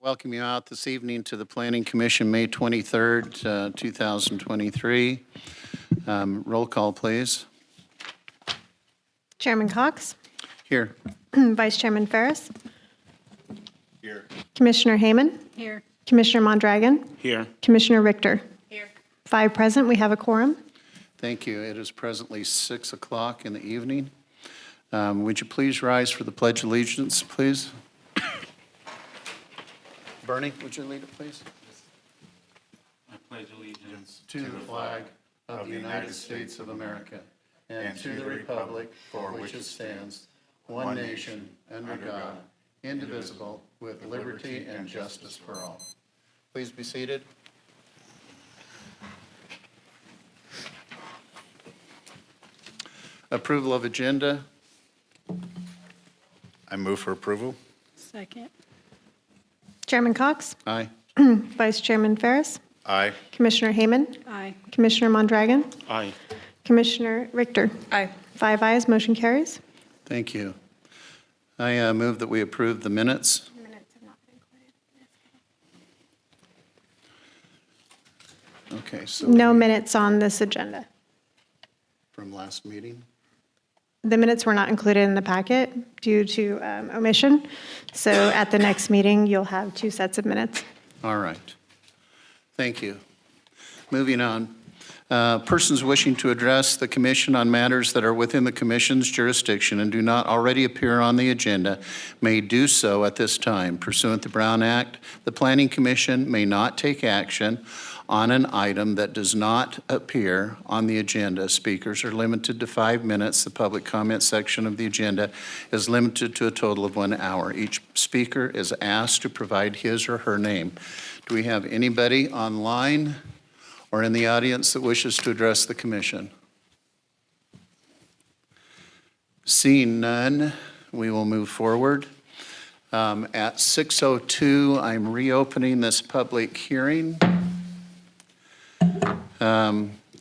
Welcome you out this evening to the Planning Commission, May 23rd, 2023. Roll call, please. Chairman Cox, Here. Vice Chairman Ferris, Here. Commissioner Hayman, Here. Commissioner Mondragon, Here. Commissioner Richter. Here. 5 present, we have a quorum. Thank you. It is presently 6 o'clock in the evening. Would you please rise for the Pledge of Allegiance, please? Bernie, would you lead it, please? I pledge allegiance To the flag of the United States of America and to the republic for which it stands, one nation, under God, indivisible, with liberty and justice for all. Please be seated. Approval of agenda. I move for approval. Second. Chairman Cox, Aye. Vice Chairman Ferris, Aye. Commissioner Hayman, Aye. Commissioner Mondragon, Aye. Commissioner Richter. Aye. 5 ayes, motion carries. Thank you. I move that we approve the minutes. Okay, so No minutes on this agenda. from last meeting. The minutes were not included in the packet due to omission. So at the next meeting, you'll have 2 sets of minutes. All right. Thank you. Moving on. Persons wishing to address the commission on matters that are within the commission's jurisdiction and do not already appear on the agenda may do so at this time. Pursuant to Brown Act, the Planning Commission may not take action on an item that does not appear on the agenda. Speakers are limited to 5 minutes. The public comment section of the agenda is limited to a total of 1 hour. Each speaker is asked to provide his or her name. Do we have anybody online or in the audience that wishes to address the commission? Seeing none, we will move forward. At 6:02, I'm reopening this public hearing.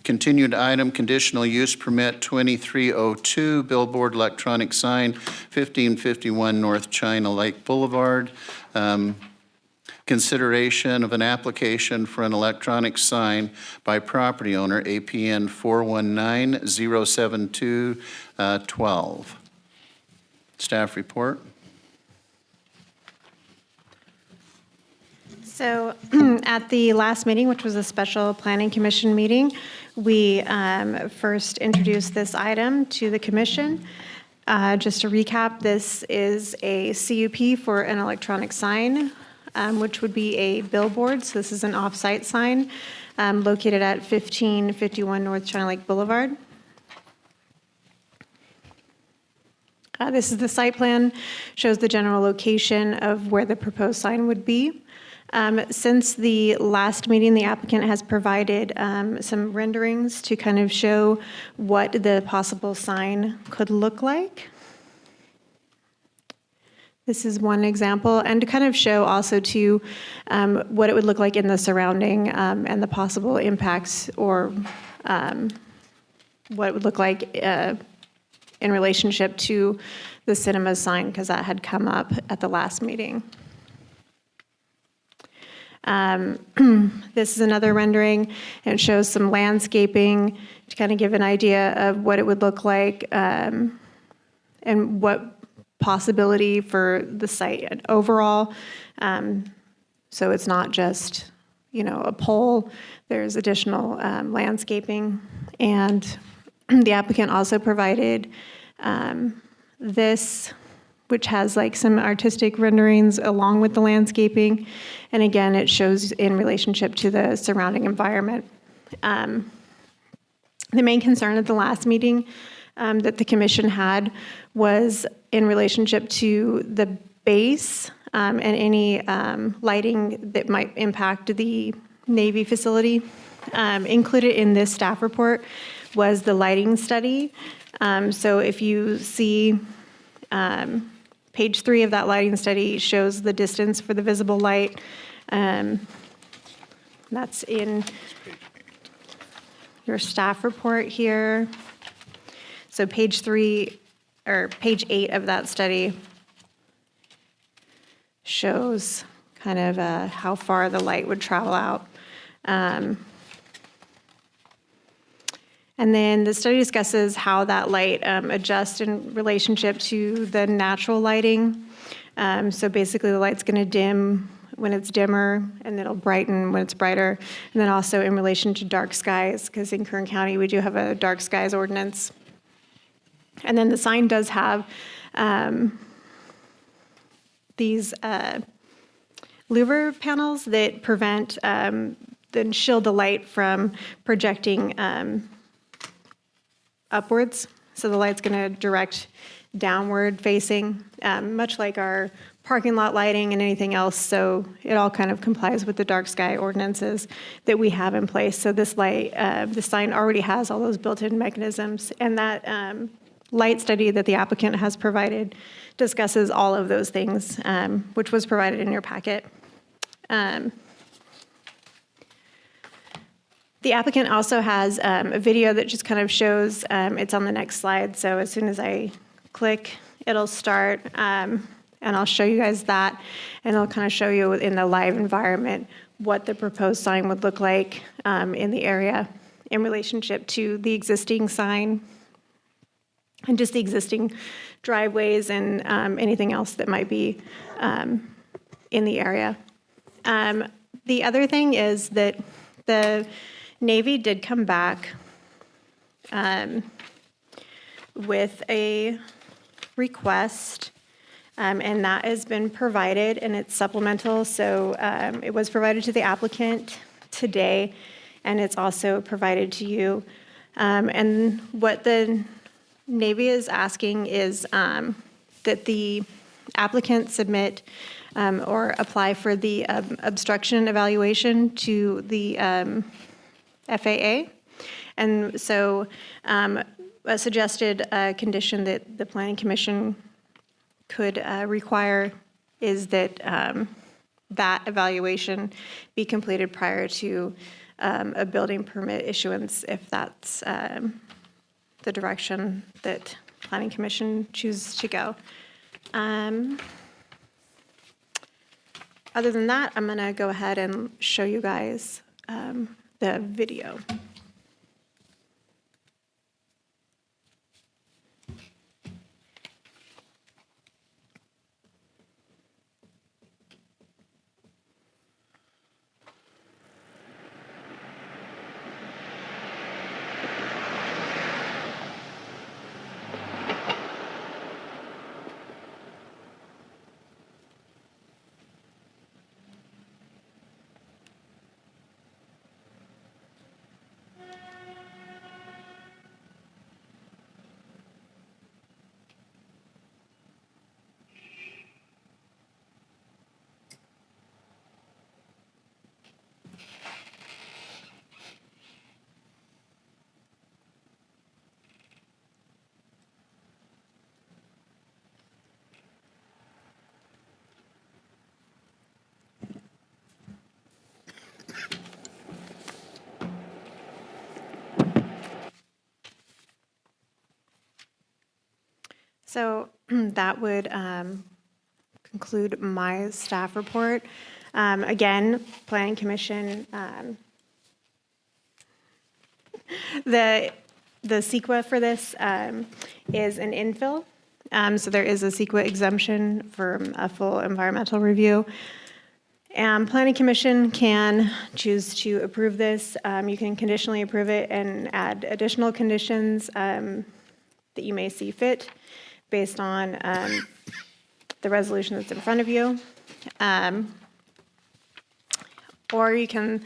Continued item, conditional use permit 2302, billboard electronic sign, 1551 North China Lake Boulevard. Consideration of an application for an electronic sign by property owner, APN 419-072-12. Staff report. So at the last meeting, which was a special planning commission meeting, we first introduced this item to the commission. Just to recap, this is a CUP for an electronic sign, which would be a billboard. So this is an off-site sign located at 1551 North China Lake Boulevard. This is the site plan, shows the general location of where the proposed sign would be. Since the last meeting, the applicant has provided some renderings to kind of show what the possible sign could look like. This is one example, and to kind of show also to what it would look like in the surrounding and the possible impacts or what it would look like in relationship to the cinema sign, because that had come up at the last meeting. This is another rendering, and it shows some landscaping to kind of give an idea of what it would look like and what possibility for the site and overall. So it's not just, a pole. There's additional landscaping, and the applicant also provided this, which has like some artistic renderings along with the landscaping. And again, it shows in relationship to the surrounding environment. The main concern at the last meeting that the commission had was in relationship to the base and any lighting that might impact the Navy facility. Included in this staff report was the lighting study. So if you see page 3 of that lighting study shows the distance for the visible light. That's in your staff report here. So page 3 or page 8 of that study shows kind of how far the light would travel out. And then the study discusses how that light adjusts in relationship to the natural lighting. So basically the light's going to dim when it's dimmer, and it'll brighten when it's brighter. And then also in relation to dark skies, because in Kern County we do have a dark skies ordinance. And then the sign does have these louver panels that prevent, then shield the light from projecting upwards. So the light's going to direct downward facing, much like our parking lot lighting and anything else. So it all kind of complies with the dark sky ordinances that we have in place. So this light, the sign already has all those built-in mechanisms. And that light study that the applicant has provided discusses all of those things, which was provided in your packet. The applicant also has a video that just kind of shows, it's on the next slide, so as soon as I click, it'll start, and I'll show you guys that, and it'll kind of show you in the live environment what the proposed sign would look like in the area in relationship to the existing sign and just the existing driveways and anything else that might be in the area. The other thing is that the Navy did come back with a request, and that has been provided, and it's supplemental. So it was provided to the applicant today, and it's also provided to you. And what the Navy is asking is that the applicant submit or apply for the obstruction evaluation to the FAA. And so a suggested condition that the Planning Commission could require is that that evaluation be completed prior to a building permit issuance, if that's the direction that Planning Commission chooses to go. Other than that, I'm going to go ahead and show you guys the video. So that would conclude my staff report. Again, Planning Commission, the CEQA for this is an infill. So there is a CEQA exemption for a full environmental review. Planning Commission can choose to approve this. You can conditionally approve it and add additional conditions that you may see fit based on the resolution that's in front of you. Or you can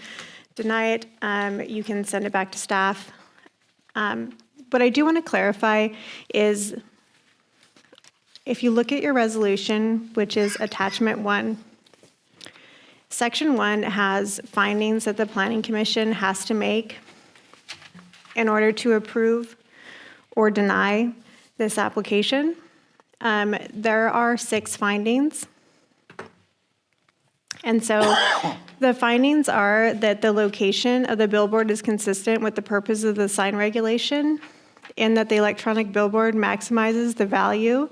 deny it. You can send it back to staff. What I do want to clarify is if you look at your resolution, which is attachment 1, section 1 has findings that the Planning Commission has to make in order to approve or deny this application. There are 6 findings. And so the findings are that the location of the billboard is consistent with the purpose of the sign regulation in that the electronic billboard maximizes the value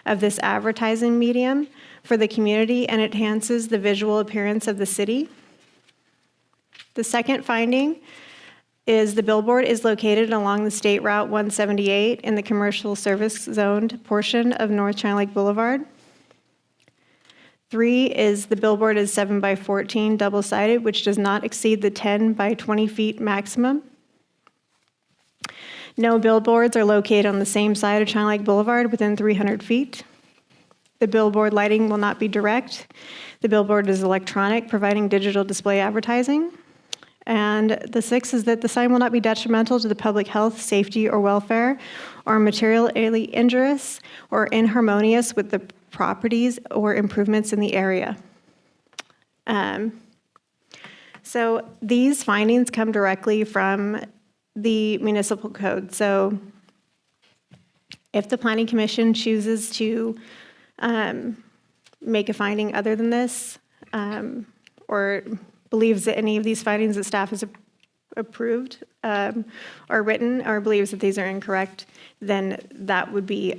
of this advertising medium for the community and enhances the visual appearance of the city. The second finding is the billboard is located along the State Route 178 in the commercial service zoned portion of North China Lake Boulevard. 3 is the billboard is 7 by 14 double-sided, which does not exceed the 10 by 20 feet maximum. No billboards are located on the same side of China Lake Boulevard within 300 feet. The billboard lighting will not be direct. The billboard is electronic, providing digital display advertising. And the 6th is that the sign will not be detrimental to the public health, safety, or welfare, or materially injurious or inharmonious with the properties or improvements in the area. So these findings come directly from the municipal code. So if the Planning Commission chooses to make a finding other than this, or believes that any of these findings that staff has approved or written, or believes that these are incorrect, then that would be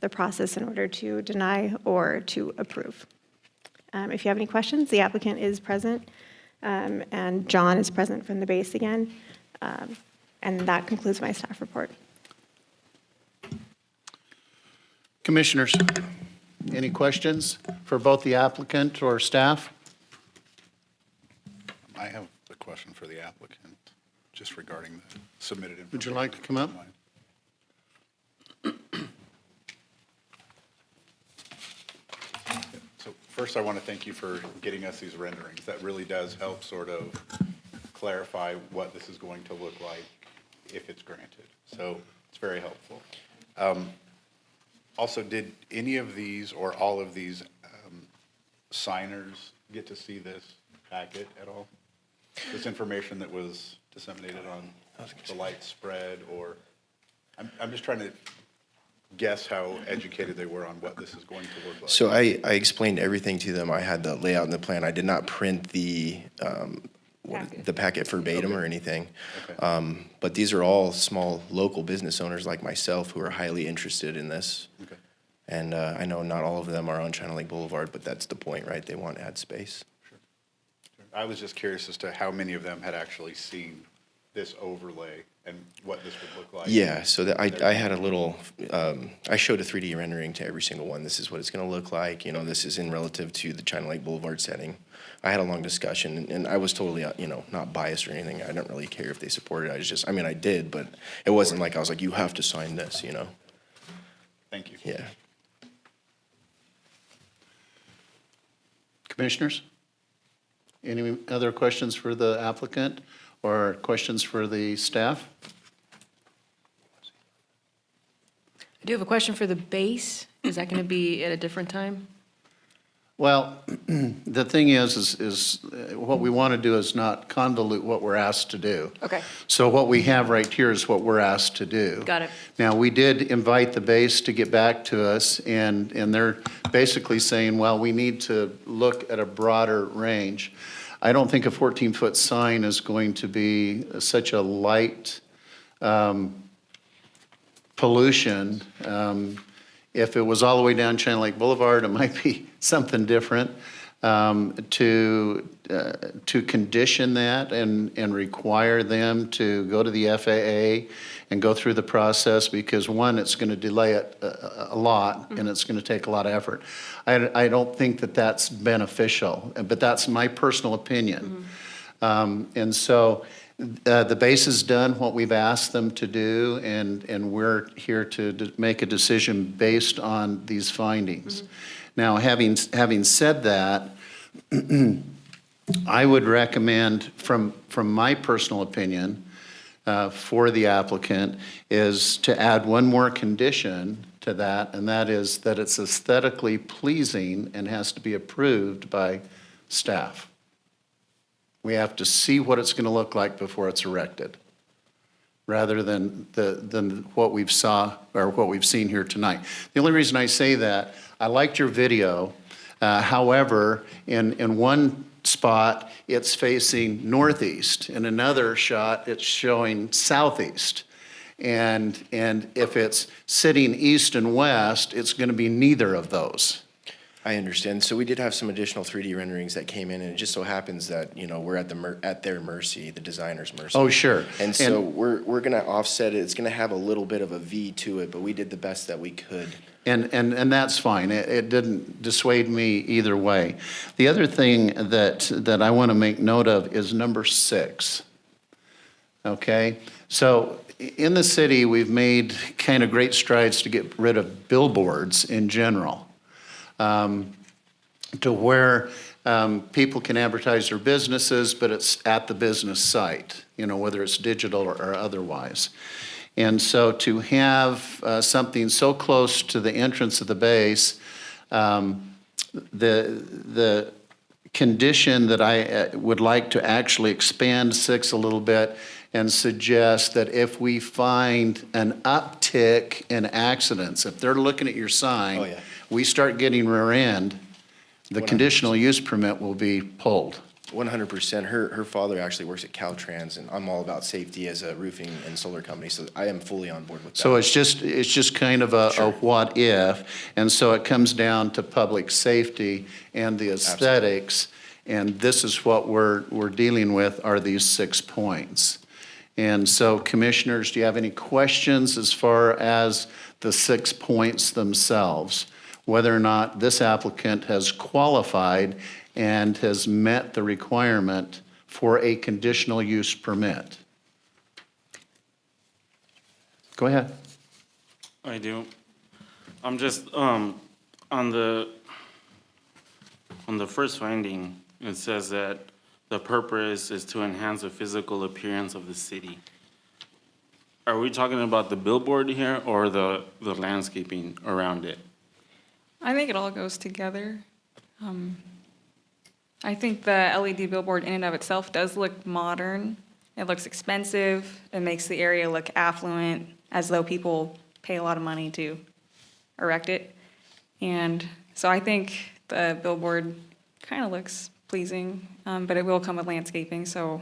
the process in order to deny or to approve. If you have any questions, the applicant is present, and John is present from the base again. And that concludes my staff report. Commissioners, any questions for both the applicant or staff? I have a question for the applicant, just regarding the submitted information. Would you like to come up? So first, I want to thank you for getting us these renderings. That really does help sort of clarify what this is going to look like if it's granted. So it's very helpful. Also, did any of these or all of these signers get to see this packet at all? This information that was disseminated on the light spread, or I'm just trying to guess how educated they were on what this is going to look like. So I explained everything to them. I had the layout and the plan. I did not print the packet verbatim or anything. Okay. But these are all small local business owners like myself who are highly interested in this. Okay. And I know not all of them are on China Lake Boulevard, but that's the point, right? They want ad space. I was just curious as to how many of them had actually seen this overlay and what this would look like. Yeah, so that I had a little, I showed a 3D rendering to every single one. This is what it's going to look like. You know, this is in relative to the China Lake Boulevard setting. I had a long discussion, and I was totally, not biased or anything. I don't really care if they supported it. I did, but it wasn't like I was like, you have to sign this, Thank you. Yeah. Commissioners? Any other questions for the applicant or questions for the staff? I do have a question for the base. Is that going to be at a different time? Well, the thing is what we want to do is not convolute what we're asked to do. Okay. So what we have right here is what we're asked to do. Got it. Now, we did invite the base to get back to us, and they're basically saying, well, we need to look at a broader range. I don't think a 14-foot sign is going to be such a light pollution. If it was all the way down China Lake Boulevard, it might be something different. To condition that and require them to go to the FAA and go through the process, because one, it's going to delay it a lot, and it's going to take a lot of effort. I don't think that that's beneficial, but that's my personal opinion. And so the base has done what we've asked them to do, and we're here to make a decision based on these findings. Now, having said that, I would recommend, from my personal opinion, for the applicant, is to add one more condition to that, and that is that it's aesthetically pleasing and has to be approved by staff. We have to see what it's going to look like before it's erected, rather than what we've seen here tonight. The only reason I say that, I liked your video. However, in one spot, it's facing northeast. In another shot, it's showing southeast. And if it's sitting east and west, it's going to be neither of those. I understand. So we did have some additional 3D renderings that came in, and it just so happens that, you know, we're at their mercy, the designer's mercy. Oh, sure. And so we're gonna offset it. It's gonna have a little bit of a V to it, but we did the best that we could. And that's fine. It didn't dissuade me either way. The other thing that I want to make note of is number 6. Okay? So in the city, we've made kind of great strides to get rid of billboards in general, to where people can advertise their businesses, but it's at the business site, you know, whether it's digital or otherwise. And so to have something so close to the entrance of the base, the condition that I would like to actually expand 6 a little bit and suggest that if we find an uptick in accidents, if they're looking at your sign, Oh, yeah. we start getting rear end, the 100%. conditional use permit will be pulled. 100%. Her father actually works at Caltrans, and I'm all about safety as a roofing and solar company, so I am fully on board with that. So it's just kind of a what if, and so it comes down to public safety and the aesthetics, and this is what we're dealing with are these 6 points. And so commissioners, do you have any questions as far as the 6 points themselves? Whether or not this applicant has qualified and has met the requirement for a conditional use permit? Go ahead. I do. I'm just, on the first finding, it says that the purpose is to enhance the physical appearance of the city. Are we talking about the billboard here or the landscaping around it? I think it all goes together. I think the LED billboard in and of itself does look modern. It looks expensive. It makes the area look affluent, as though people pay a lot of money to erect it. And so I think the billboard kind of looks pleasing, but it will come with landscaping, so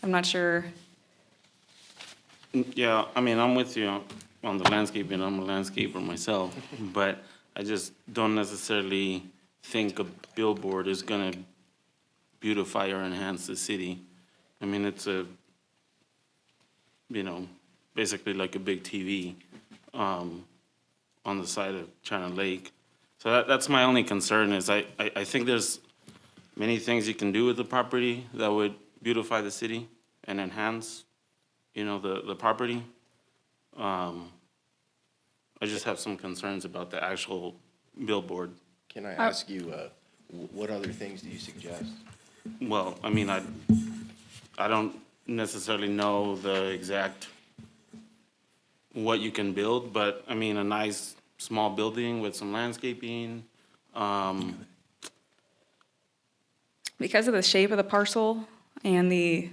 I'm not sure. Yeah, I mean, I'm with you on the landscaping. I'm a landscaper myself, but I just don't necessarily think a billboard is gonna beautify or enhance the city. I mean, it's basically like a big TV on the side of China Lake. So that's my only concern is I think there's many things you can do with the property that would beautify the city and enhance, the property. I just have some concerns about the actual billboard. Can I ask you, what other things do you suggest? Well, I mean, I don't necessarily know the exact what you can build, but I mean, a nice small building with some landscaping. Because of the shape of the parcel and the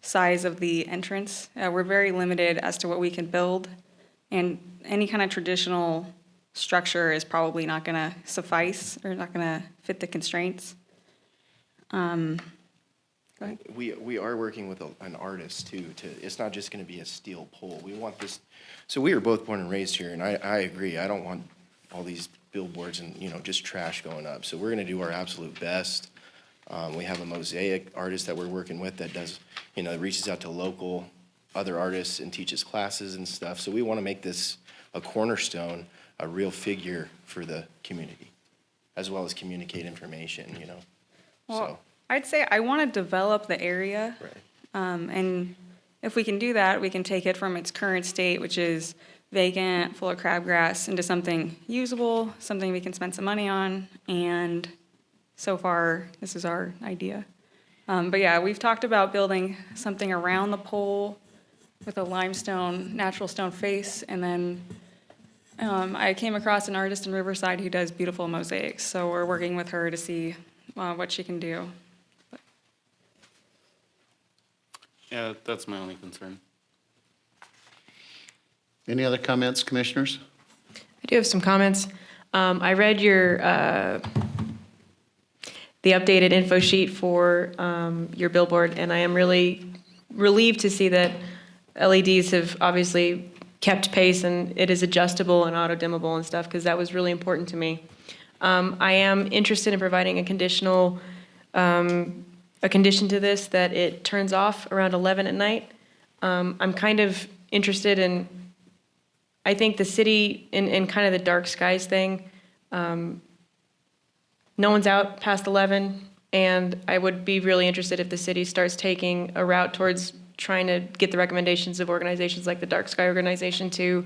size of the entrance, we're very limited as to what we can build. And any kind of traditional structure is probably not going to suffice or not going to fit the constraints. Go ahead. We are working with an artist too, it's not just gonna be a steel pole. We want this, so we were both born and raised here, and I agree. I don't want all these billboards and, just trash going up. So we're gonna do our absolute best. We have a mosaic artist that we're working with that does, reaches out to local other artists and teaches classes and stuff. So we want to make this a cornerstone, a real figure for the community, as well as communicate information, Well, so. I'd say I want to develop the area. Right. And if we can do that, we can take it from its current state, which is vacant, full of crabgrass, into something usable, something we can spend some money on. And so far, this is our idea. But yeah, we've talked about building something around the pole with a limestone, natural stone face. And then I came across an artist in Riverside who does beautiful mosaics. So we're working with her to see what she can do. Yeah, that's my only concern. Any other comments, commissioners? I do have some comments. I read the updated info sheet for your billboard, and I am really relieved to see that LEDs have obviously kept pace and it is adjustable and auto-dimmable and stuff, because that was really important to me. I am interested in providing a condition to this that it turns off around 11 at night. I'm kind of interested in, I think the city, in kind of the dark skies thing, no one's out past 11, and I would be really interested if the city starts taking a route towards trying to get the recommendations of organizations like the Dark Sky Organization to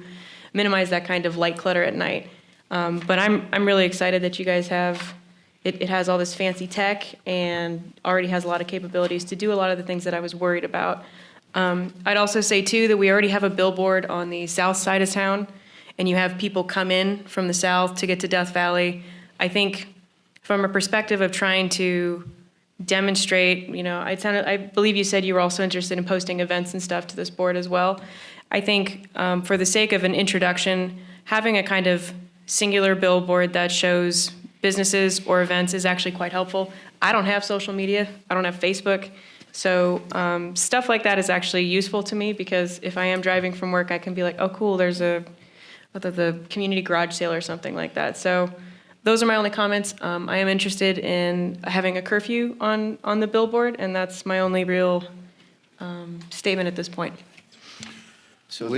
minimize that kind of light clutter at night. But I'm really excited that you guys have, it has all this fancy tech and already has a lot of capabilities to do a lot of the things that I was worried about. I'd also say too that we already have a billboard on the south side of town, and you have people come in from the south to get to Death Valley. I think from a perspective of trying to demonstrate, I believe you said you were also interested in posting events and stuff to this board as well. I think for the sake of an introduction, having a kind of singular billboard that shows businesses or events is actually quite helpful. I don't have social media. I don't have Facebook. So stuff like that is actually useful to me, because if I am driving from work, I can be like, oh, cool, there's the community garage sale or something like that. So those are my only comments. I am interested in having a curfew on the billboard, and that's my only real statement at this point. So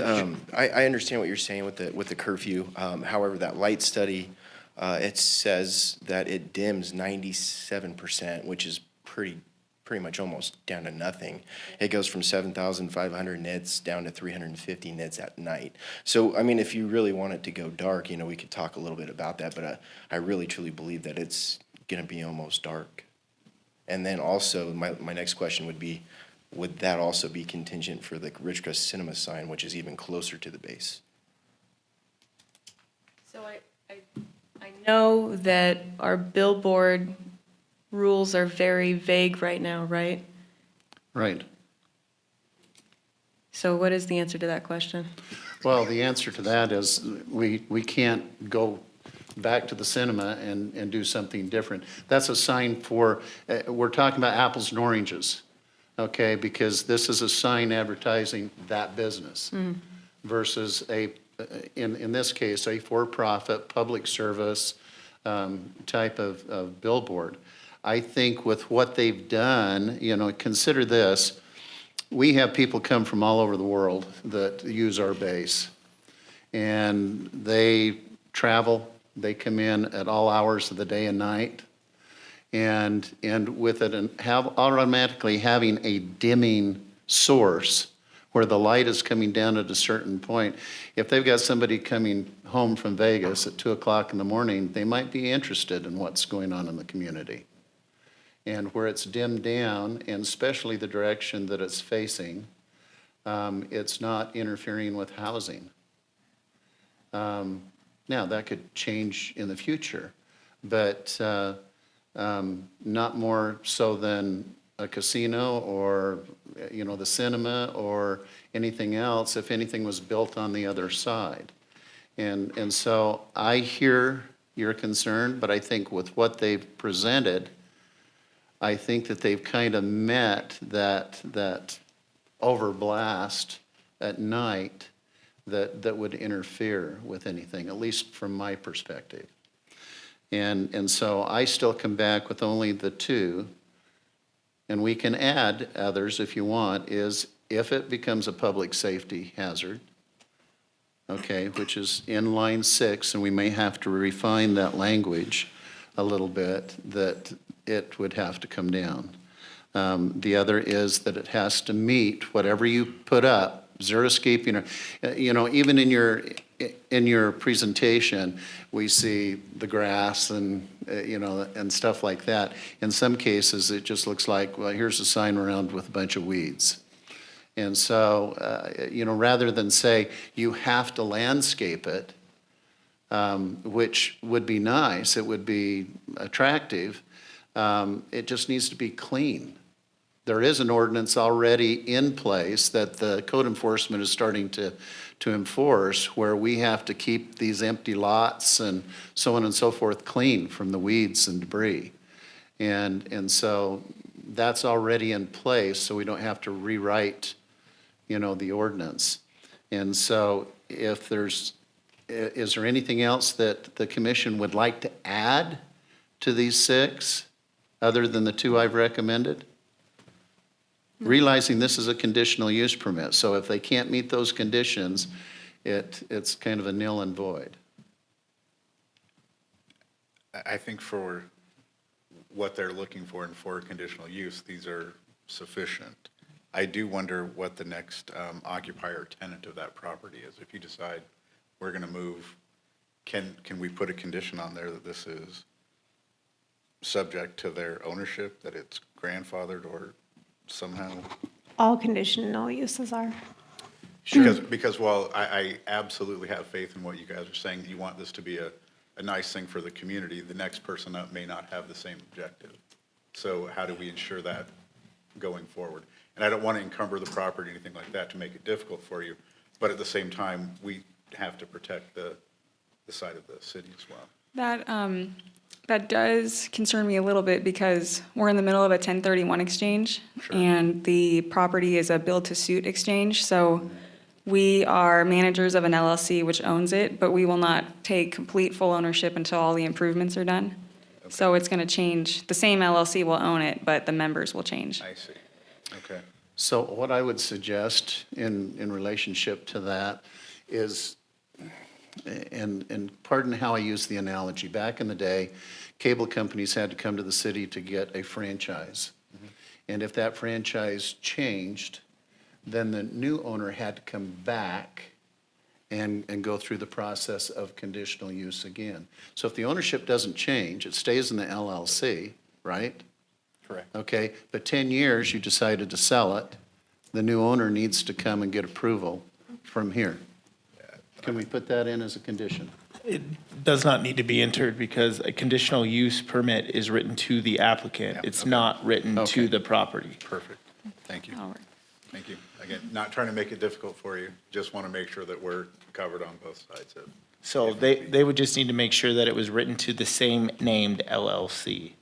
I understand what you're saying with the curfew. However, that light study, it says that it dims 97%, which is pretty much almost down to nothing. It goes from 7,500 nits down to 350 nits at night. So, I mean, if you really want it to go dark, we could talk a little bit about that, but I really truly believe that it's going to be almost dark. And then also, my next question would be, would that also be contingent for the Ridgecrest Cinema sign, which is even closer to the base? So I know that our billboard rules are very vague right now, right? Right. So what is the answer to that question? Well, the answer to that is we can't go back to the cinema and do something different. That's a sign for, we're talking about apples and oranges, okay? Because this is a sign advertising that business versus in this case, a for-profit, public service type of billboard. I think with what they've done, consider this, we have people come from all over the world that use our base. And they travel, they come in at all hours of the day and night. And with it, and automatically having a dimming source where the light is coming down at a certain point. If they've got somebody coming home from Vegas at 2 o'clock in the morning, they might be interested in what's going on in the community. And where it's dimmed down, and especially the direction that it's facing, it's not interfering with housing. Now, that could change in the future, but not more so than a casino or, the cinema or anything else if anything was built on the other side. And so I hear your concern, but I think with what they've presented, I think that they've kind of met that overblast at night that would interfere with anything, at least from my perspective. And so I still come back with only the two, and we can add others if you want, is if it becomes a public safety hazard, okay, which is in line 6, and we may have to refine that language a little bit, that it would have to come down. The other is that it has to meet whatever you put up, xeriscaping, or, even in your presentation, we see the grass and, and stuff like that. In some cases, it just looks like, well, here's a sign around with a bunch of weeds. And so, rather than say you have to landscape it, which would be nice, it would be attractive, it just needs to be clean. There is an ordinance already in place that the code enforcement is starting to enforce, where we have to keep these empty lots and so on and so forth clean from the weeds and debris. And so that's already in place, so we don't have to rewrite, the ordinance. And so if there's, is there anything else that the commission would like to add to these 6, other than the 2 I've recommended? Realizing this is a conditional use permit, so if they can't meet those conditions, it's kind of a nil and void. I think for what they're looking for and for conditional use, these are sufficient. I do wonder what the next occupier or tenant of that property is. If you decide we're going to move, can we put a condition on there that this is subject to their ownership, that it's grandfathered or somehow? All conditional uses are. Because while I absolutely have faith in what you guys are saying, you want this to be a nice thing for the community, the next person up may not have the same objective. So how do we ensure that going forward? And I don't want to encumber the property or anything like that to make it difficult for you, but at the same time, we have to protect the side of the city as well. That does concern me a little bit because we're in the middle of a 1031 exchange, and the property is a build-to-suit exchange. So we are managers of an LLC which owns it, but we will not take complete full ownership until all the improvements are done. So it's going to change. The same LLC will own it, but the members will change. I see. Okay. So what I would suggest in relationship to that is, and pardon how I use the analogy, back in the day, cable companies had to come to the city to get a franchise. And if that franchise changed, then the new owner had to come back and go through the process of conditional use again. So if the ownership doesn't change, it stays in the LLC, right? Correct. Okay, but 10 years, you decided to sell it, the new owner needs to come and get approval from here. Can we put that in as a condition? It does not need to be entered because a conditional use permit is written to the applicant. Yeah, It's okay. not written Okay. to the property. Perfect. Thank you. All right. Thank you. Again, not trying to make it difficult for you, just want to make sure that we're covered on both sides of. So they would just need to make sure that it was written to the same named LLC.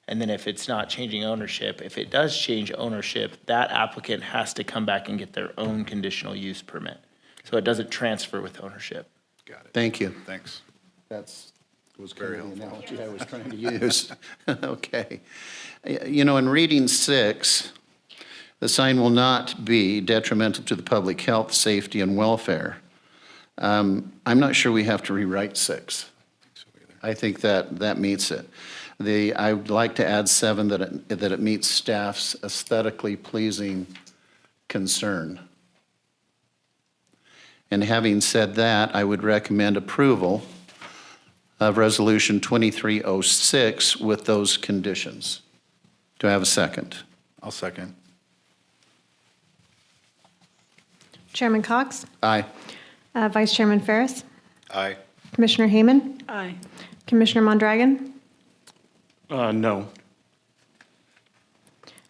And then if it's not changing ownership, if it does change ownership, that applicant has to come back and get their own conditional use permit. So it doesn't transfer with ownership. Got it. Thank you. Thanks. That's, was Very kind of the helpful. analogy I was trying to use. Okay. You know, in reading 6, the sign will not be detrimental to the public health, safety, and welfare. I'm not sure we have to rewrite 6. I think that meets it. I would like to add 7, that it meets staff's aesthetically pleasing concern. And having said that, I would recommend approval of Resolution 2306 with those conditions. Do I have a second? I'll second. Chairman Cox, Aye. Vice Chairman Ferris, Aye. Commissioner Hayman, Aye. Commissioner Mondragon, No.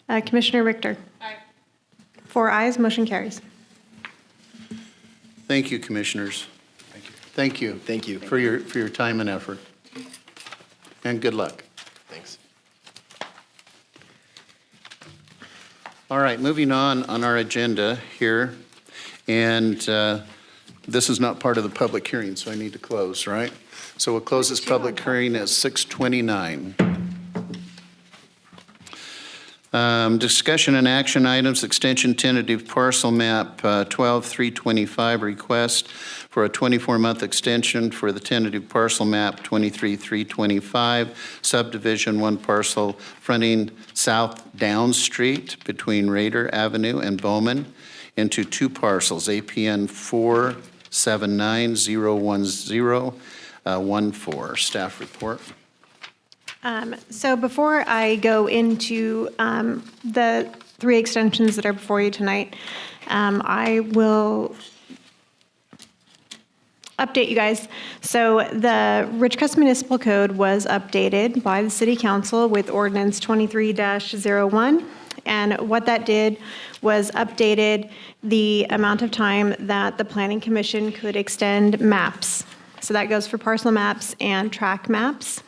Commissioner Richter. Aye. 4 ayes, motion carries. Thank you, commissioners. Thank you. Thank you. Thank you. For your time and effort. And good luck. Thanks. All right, moving on our agenda here. And this is not part of the public hearing, so I need to close, right? So we'll close this public hearing at 6:29. Discussion and action items, extension tentative parcel map 12-325, request for a 24-month extension for the tentative parcel map 23-325, subdivision 1 parcel fronting South Down Street between Raider Avenue and Bowman into 2 parcels, APN 479-010-14. Staff report. So before I go into the 3 extensions that are before you tonight, I will update you guys. So the Ridgecrest Municipal Code was updated by the City Council with Ordinance 23-01. And what that did was updated the amount of time that the Planning Commission could extend maps. So that goes for parcel maps and tract maps.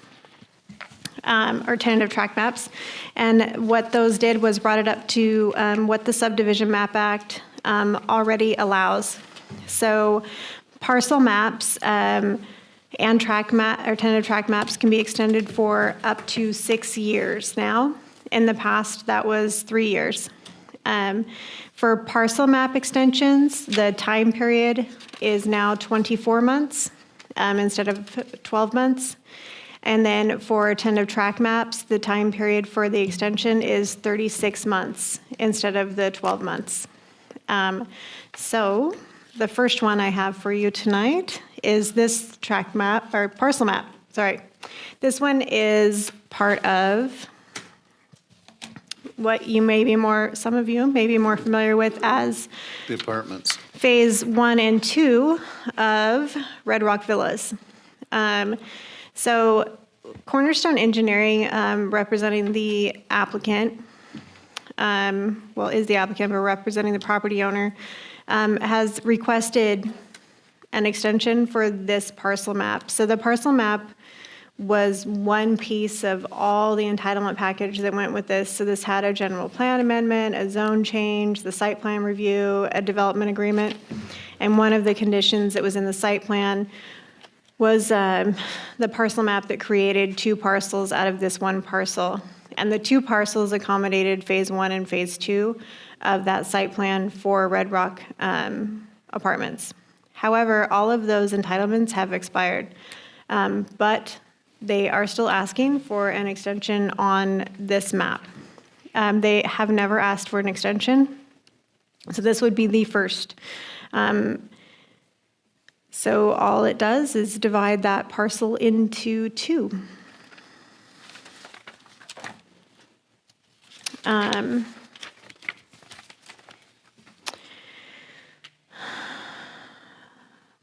Or tentative tract maps. And what those did was brought it up to what the Subdivision Map Act already allows. So Parcel maps and track map, or tentative track maps can be extended for up to 6 years now. In the past, that was 3 years. For parcel map extensions, the time period is now 24 months instead of 12 months. And then for tentative track maps, the time period for the extension is 36 months instead of the 12 months. So the first one I have for you tonight is this track map, or parcel map, sorry. This one is part of what you may be more, some of you may be more familiar with as The apartments. Phase 1 and 2 of Red Rock Villas. So Cornerstone Engineering, representing the applicant, well, is the applicant, but representing the property owner, has requested an extension for this parcel map. So the parcel map was one piece of all the entitlement package that went with this. So this had a general plan amendment, a zone change, the site plan review, a development agreement. And one of the conditions that was in the site plan was the parcel map that created 2 parcels out of this one parcel. And the 2 parcels accommodated phase 1 and phase 2 of that site plan for Red Rock apartments. However, all of those entitlements have expired, but they are still asking for an extension on this map. They have never asked for an extension, so this would be the first. So all it does is divide that parcel into 2.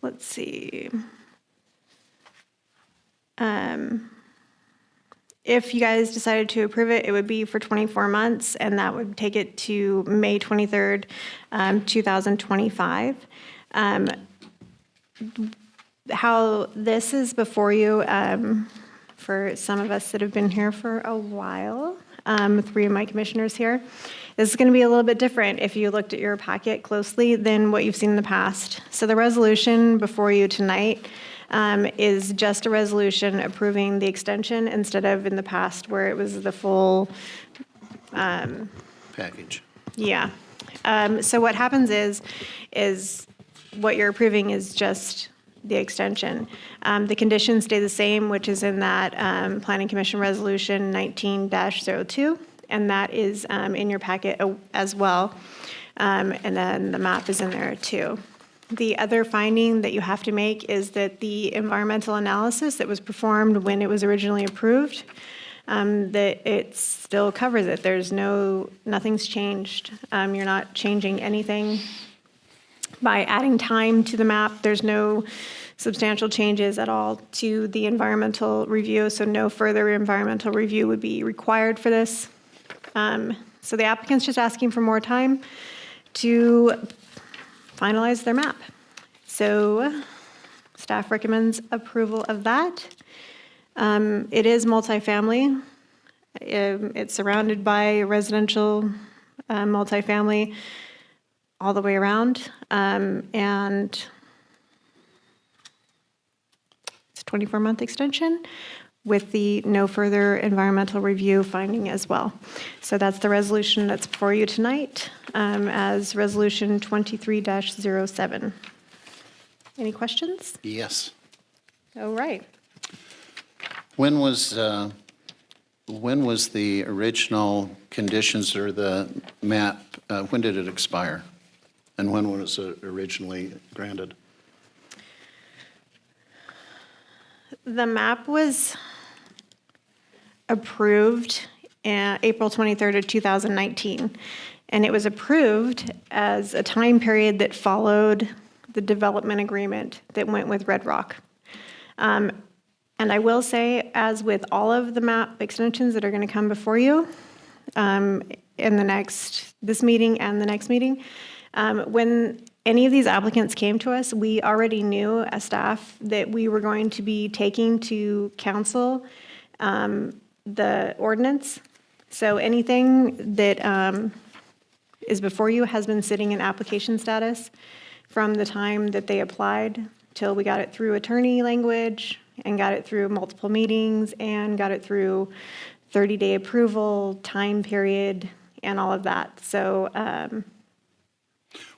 Let's see. If you guys decided to approve it, it would be for 24 months, and that would take it to May 23rd, 2025. How this is before you, for some of us that have been here for a while, 3 of my commissioners here, this is going to be a little bit different if you looked at your packet closely than what you've seen in the past. So the resolution before you tonight is just a resolution approving the extension instead of in the past where it was the full Package. yeah. So what happens is what you're approving is just the extension. The conditions stay the same, which is in that Planning Commission Resolution 19-02, and that is in your packet as well. And then the map is in there too. The other finding that you have to make is that the environmental analysis that was performed when it was originally approved, that it still covers it. There's nothing's changed. You're not changing anything by adding time to the map. There's no substantial changes at all to the environmental review, so no further environmental review would be required for this. So the applicant's just asking for more time to finalize their map. So staff recommends approval of that. It is multifamily. It's surrounded by residential multifamily all the way around. And it's a 24-month extension with the no further environmental review finding as well. So that's the resolution that's before you tonight as Resolution 23-07. Any questions? Yes. All right. When was the original conditions or the map, when did it expire? And when was it originally granted? The map was approved April 23rd of 2019, and it was approved as a time period that followed the development agreement that went with Red Rock. And I will say, as with all of the map extensions that are going to come before you in this meeting and the next meeting, when any of these applicants came to us, we already knew as staff that we were going to be taking to council the ordinance. So anything that is before you has been sitting in application status from the time that they applied till we got it through attorney language and got it through multiple meetings and got it through 30-day approval, time period, and all of that. So,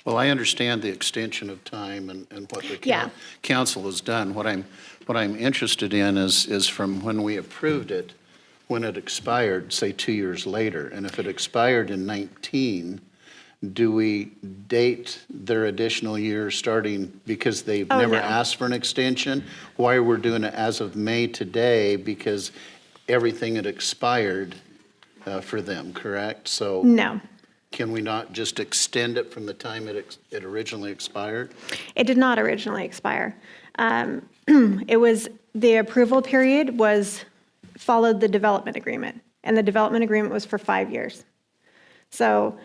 Well, I understand the extension of time and what the Yeah. council has done. What I'm interested in is from when we approved it, when it expired, say 2 years later. And if it expired in 19, do we date their additional year starting, because they've Oh, never no. asked for an extension? Why we're doing it as of May today, because everything had expired for them, correct? So no. can we not just extend it from the time it originally expired? It did not originally expire. It was, the approval period followed the development agreement, and the development agreement was for 5 years. So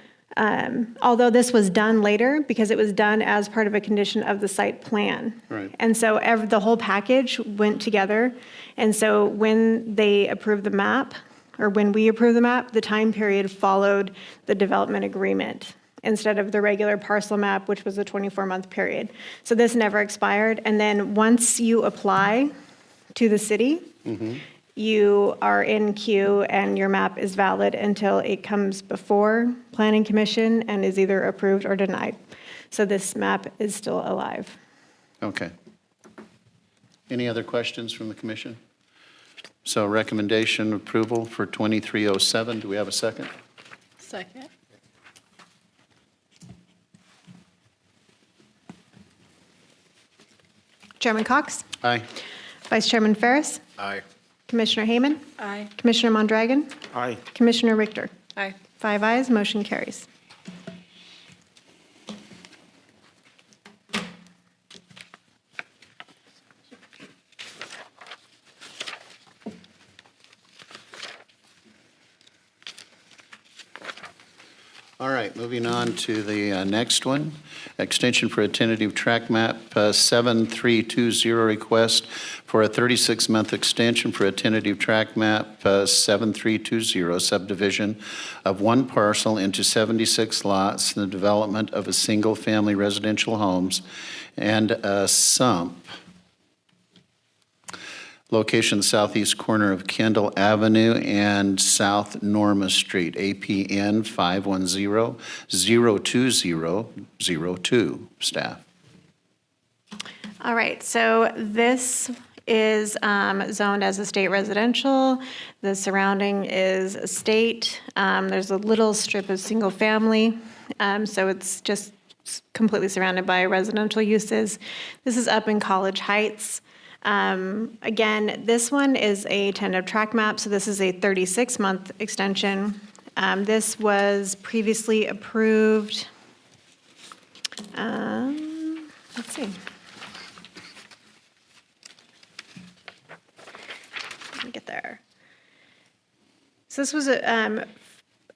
although this was done later, because it was done as part of a condition of the site plan. Right. And so the whole package went together. And so when they approved the map, or when we approved the map, the time period followed the development agreement instead of the regular parcel map, which was a 24-month period. So this never expired. And then once you apply to the city, you are in queue and your map is valid until it comes before Planning Commission and is either approved or denied. So this map is still alive. Okay. Any other questions from the commission? So recommendation approval for 2307. Do we have a second? Second. Chairman Cox? Aye. Vice Chairman Ferris? Aye. Commissioner Hayman? Aye. Commissioner Mondragon? Aye. Commissioner Richter? Aye. 5 ayes, motion carries. All right, moving on to the next one. Extension for a tentative track map 7320 request for a 36-month extension for a tentative track map 7320 subdivision of one parcel into 76 lots in the development of a single-family residential homes and a sump. Location southeast corner of Kendall Avenue and South Norma Street, APN 510-02002, staff. All right, so this is zoned as a state residential. The surrounding is estate. There's a little strip of single family, so it's just completely surrounded by residential uses. This is up in College Heights. Again, this one is a tentative track map, so this is a 36-month extension. This was previously approved, let's see. Let me get there. So this was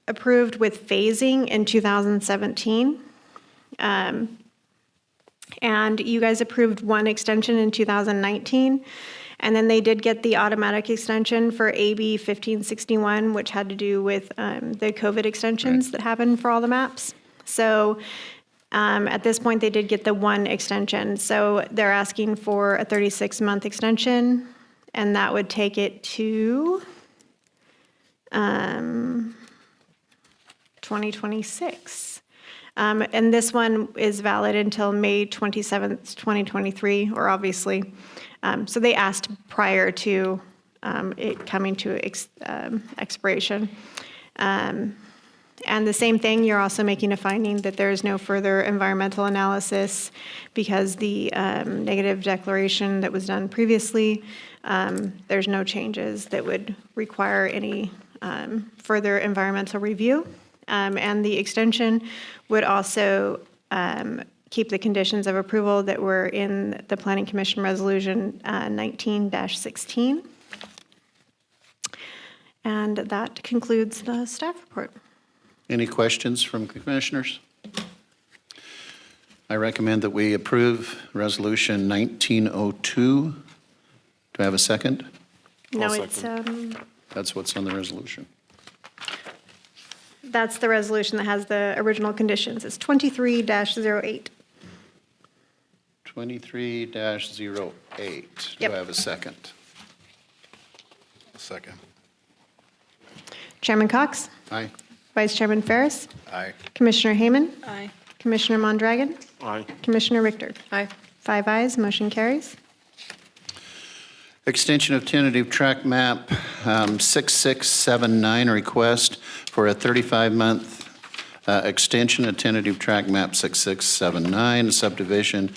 approved with phasing in 2017. And you guys approved one extension in 2019. And then they did get the automatic extension for AB 1561, which had to do with the COVID extensions that happened for all the maps. So at this point, they did get the one extension. So they're asking for a 36-month extension, and that would take it to 2026. And this one is valid until May 27th, 2023, or obviously. So they asked prior to it coming to expiration. And the same thing, you're also making a finding that there is no further environmental analysis because the negative declaration that was done previously, there's no changes that would require any further environmental review. And the extension would also keep the conditions of approval that were in the Planning Commission Resolution 19-16. And that concludes the staff report. Any questions from commissioners? I recommend that we approve Resolution 1902. Do I have a second? No, I'll it's, second. That's what's on the resolution. that's the resolution that has the original conditions. It's 23-08. 23-08. Do Yep. I have a second? Second. Chairman Cox, Aye. Vice Chairman Ferris, Aye. Commissioner Hayman, Aye. Commissioner Mondragon, Aye. Commissioner Richter. Aye. 5 ayes, motion carries. Extension of tentative track map 6679, request for a 35-month extension of tentative track map 6679 subdivision,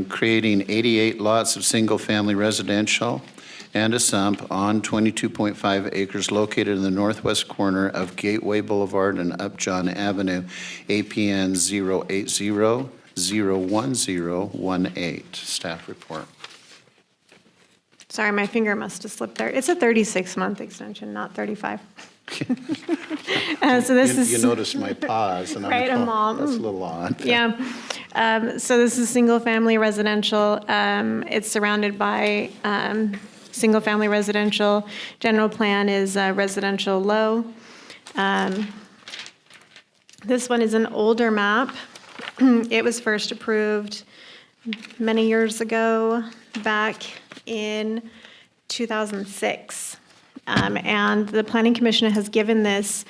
creating 88 lots of single-family residential and a sump on 22.5 acres located in the northwest corner of Gateway Boulevard and Upjohn Avenue, APN 080-01018. Staff report. Sorry, my finger must have slipped there. It's a 36-month extension, not 35. So this is. You noticed my pause, and Right, I'm, I'm that's a little odd. Yeah. So this is single-family residential. It's surrounded by single-family residential. General plan is residential low. This one is an older map. It was first approved many years ago, back in 2006. And the Planning Commission has given this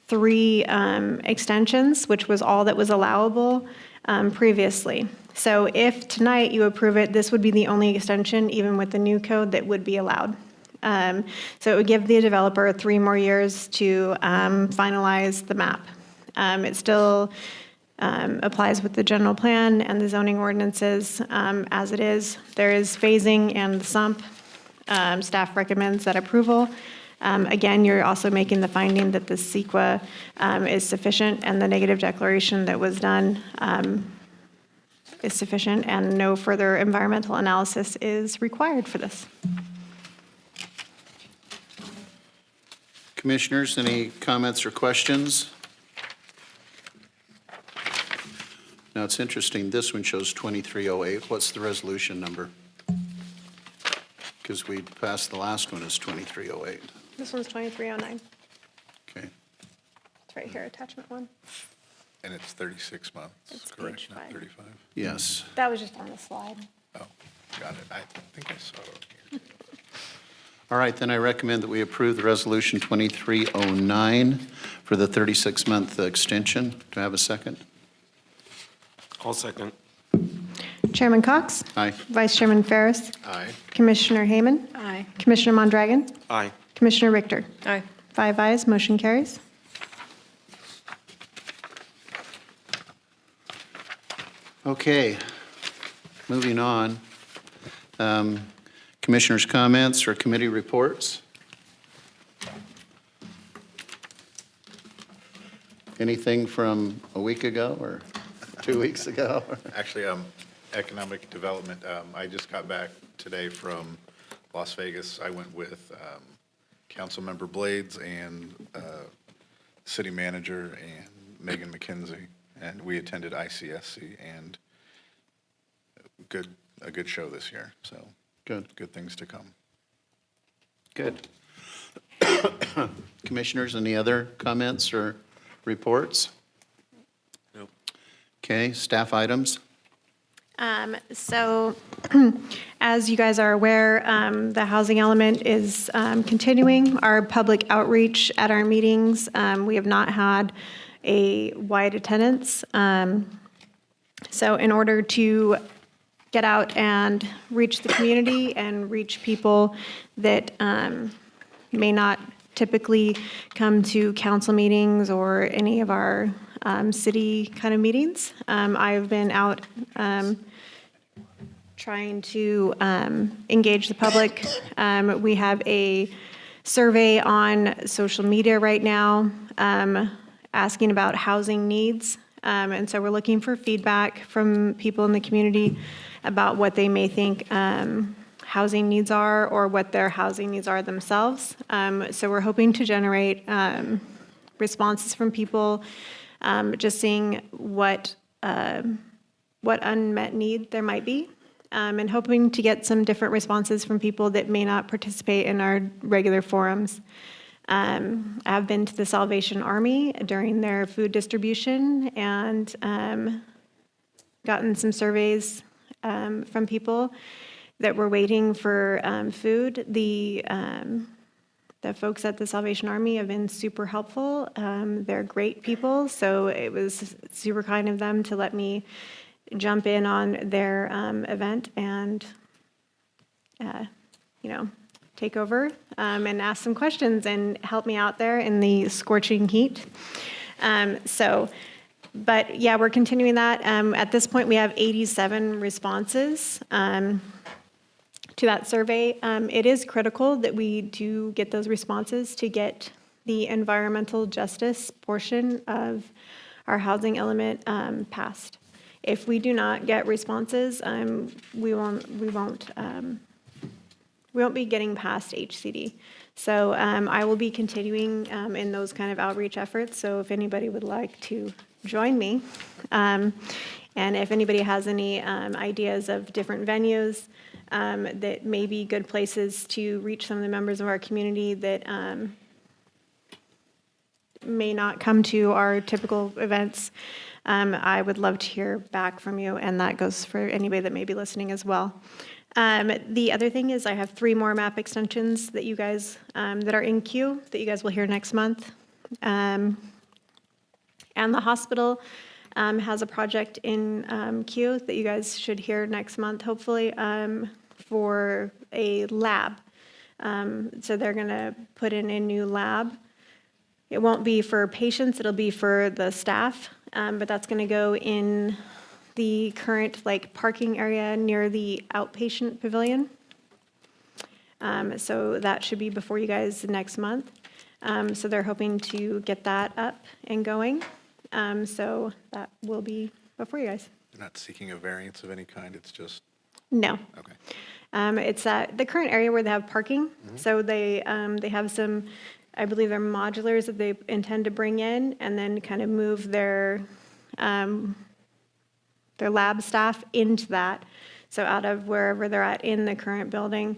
3 extensions, which was all that was allowable previously. So if tonight you approve it, this would be the only extension, even with the new code, that would be allowed. So it would give the developer 3 more years to finalize the map. It still applies with the general plan and the zoning ordinances as it is. There is phasing and the sump. Staff recommends that approval. Again, you're also making the finding that the CEQA is sufficient, and the negative declaration that was done is sufficient, and no further environmental analysis is required for this. Commissioners, any comments or questions? Now, it's interesting, this one shows 2308. What's the resolution number? Because we passed the last one as 2308. This one's 2309. Okay. It's right here, attachment 1. And it's 36 months, It's correct? page Not 5. 35? Yes. That was just on the slide. Oh, got it. I think I saw it here. All right, then I recommend that we approve the resolution 2309 for the 36-month extension. Do I have a second? I'll second. Chairman Cox, Aye. Vice Chairman Ferris, Aye. Commissioner Hayman, Aye. Commissioner Mondragon, Aye. Commissioner Richter. Aye. 5 ayes, motion carries. Okay, moving on. Commissioners' comments or committee reports? Anything from a week ago or 2 weeks ago? Actually, economic development, I just got back today from Las Vegas. I went with Councilmember Blades and City Manager and Megan McKenzie, and we attended ICSC, and a good show this year, so good things to come. Good. Commissioners, any other comments or reports? Nope. Okay, staff items? So, as you guys are aware, the housing element is continuing. Our public outreach at our meetings, we have not had a wide attendance. So in order to get out and reach the community and reach people that may not typically come to council meetings or any of our city kind of meetings, I've been out trying to engage the public. We have a survey on social media right now asking about housing needs. And so we're looking for feedback from people in the community about what they may think housing needs are or what their housing needs are themselves. So we're hoping to generate responses from people, just seeing what unmet need there might be, and hoping to get some different responses from people that may not participate in our regular forums. I've been to the Salvation Army during their food distribution and gotten some surveys from people that were waiting for food. The folks at the Salvation Army have been super helpful. They're great people, so it was super kind of them to let me jump in on their event and, take over and ask some questions and help me out there in the scorching heat. But yeah, we're continuing that. At this point, we have 87 responses to that survey. It is critical that we do get those responses to get the environmental justice portion of our housing element passed. If we do not get responses, we won't be getting past HCD. So I will be continuing in those kind of outreach efforts. So if anybody would like to join me, and if anybody has any ideas of different venues that may be good places to reach some of the members of our community that may not come to our typical events, I would love to hear back from you, and that goes for anybody that may be listening as well. The other thing is I have 3 more map extensions that you guys, that are in queue, that you guys will hear next month. And the hospital has a project in queue that you guys should hear next month, hopefully, for a lab. So they're going to put in a new lab. It won't be for patients, it'll be for the staff, but that's going to go in the current parking area near the outpatient pavilion. So that should be before you guys next month. So they're hoping to get that up and going. So that will be before you guys. You're not seeking a variance of any kind, it's just, No. okay. It's at the current area where they have parking. So they have some, I believe they're modulars that they intend to bring in and then kind of move their lab staff into that. So out of wherever they're at in the current building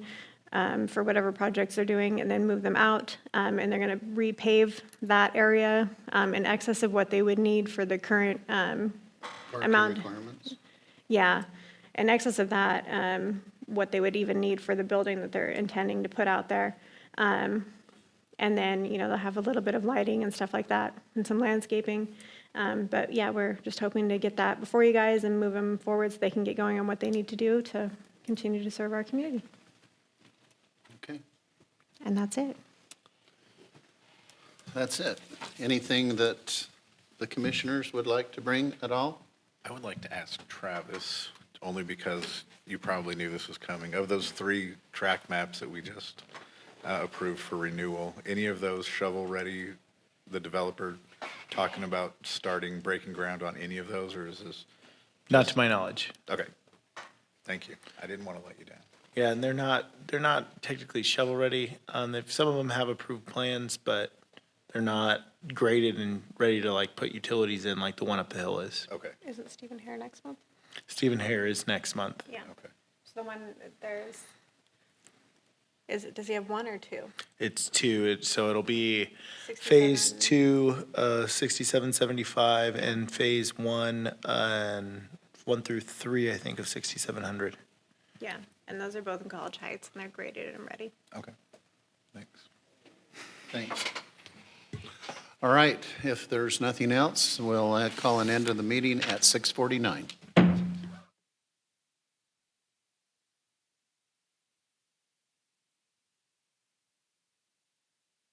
for whatever projects they're doing, and then move them out. And they're going to repave that area in excess of what they would need for the current Parking amount. requirements? Yeah, in excess of that, what they would even need for the building that they're intending to put out there. And then, they'll have a little bit of lighting and stuff like that and some landscaping. But yeah, we're just hoping to get that before you guys and move them forward so they can get going on what they need to do to continue to serve our community. Okay, And that's it. that's it. Anything that the commissioners would like to bring at all? I would like to ask Travis, only because you probably knew this was coming, of those 3 track maps that we just approved for renewal, any of those shovel-ready, the developer talking about breaking ground on any of those, or is this? Not to my knowledge. Okay, thank you. I didn't want to let you down. Yeah, and they're not technically shovel-ready. Some of them have approved plans, but they're not graded and ready to put utilities in like the one up the hill is. Okay, Isn't Stephen Hare next month? Stephen Hare is next month. Yeah. okay. So the one does he have 1 or 2? It's 2, so it'll be 67. phase 2, 6775, and phase 1, and 1 through 3, I think, of 6700. Yeah, and those are both in College Heights, and they're graded and ready. Okay, thanks. Thanks. All right, if there's nothing else, we'll call an end to the meeting at 6:49.